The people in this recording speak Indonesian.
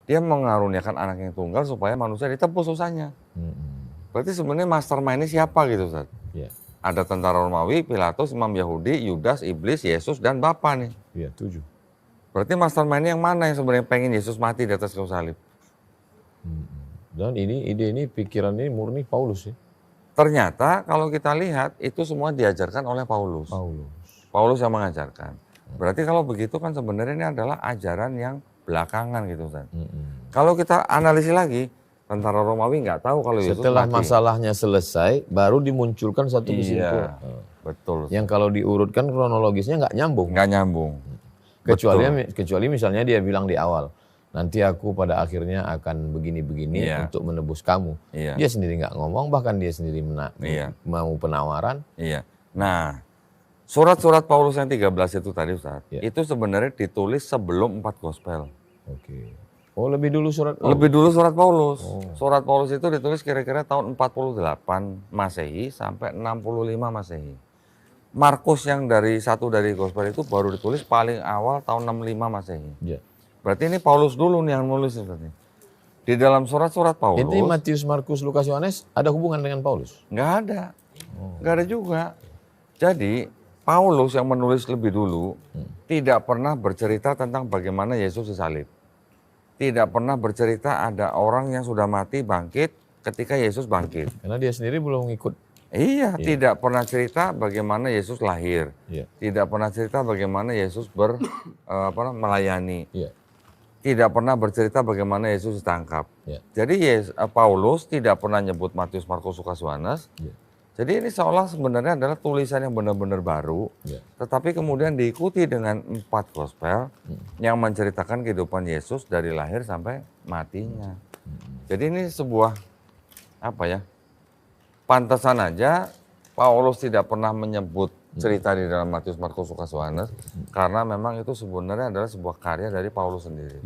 Dia mengaruniakan anak yang tunggal supaya manusia ditebus susahnya. Berarti sebenarnya mastermind ini siapa gitu, Ustaz? Ya. Ada tentara Romawi, Pilatus, Imam Yahudi, Yudas, Iblis, Yesus, dan Bapa nih. Iya, 7. Berarti mastermind yang mana yang sebenarnya pengen Yesus mati di atas kayu salib? Dan ide ini, pikiran ini murni Paulus ya. Ternyata kalau kita lihat itu semua diajarkan oleh Paulus. Paulus yang mengajarkan. Berarti kalau begitu kan sebenarnya ini adalah ajaran yang belakangan gitu, Ustaz. Kalau kita analisis lagi, tentara Romawi nggak tahu kalau Yesus Setelah mati. masalahnya selesai, baru dimunculkan satu kesimpulan. Betul. Yang kalau diurutkan kronologisnya nggak nyambung. Nggak nyambung. Kecuali misalnya dia bilang di awal, nanti aku pada akhirnya akan begini-begini untuk menebus kamu. Dia sendiri nggak ngomong, bahkan dia sendiri mau penawaran. Nah, surat-surat Paulus yang 13 itu tadi, Ustaz, itu sebenarnya ditulis sebelum 4 gospel. Oke. Oh, lebih dulu surat Paulus? Lebih dulu surat Paulus. Surat Paulus itu ditulis kira-kira tahun 48 Masehi sampai 65 Masehi. Markus yang dari gospel itu baru ditulis paling awal tahun 65 Masehi. Berarti ini Paulus dulu nih yang nulis sebenarnya. Di dalam surat-surat Paulus. Jadi Matius, Markus, Lukas, Yohanes ada hubungan dengan Paulus? Nggak ada. Nggak ada juga. Jadi Paulus yang menulis lebih dulu tidak pernah bercerita tentang bagaimana Yesus disalib. Tidak pernah bercerita ada orang yang sudah mati bangkit ketika Yesus bangkit. Karena dia sendiri belum ikut. Iya, tidak pernah cerita bagaimana Yesus lahir. Tidak pernah cerita bagaimana Yesus melayani. Tidak pernah bercerita bagaimana Yesus ditangkap. Jadi Paulus tidak pernah nyebut Matius, Markus, Lukas, Yohanes. Jadi ini seolah sebenarnya adalah tulisan yang benar-benar baru, tetapi kemudian diikuti dengan 4 gospel yang menceritakan kehidupan Yesus dari lahir sampai matinya. Jadi ini sebuah pantesan aja Paulus tidak pernah menyebut cerita di dalam Matius, Markus, Lukas, Yohanes karena memang itu sebenarnya adalah sebuah karya dari Paulus sendiri.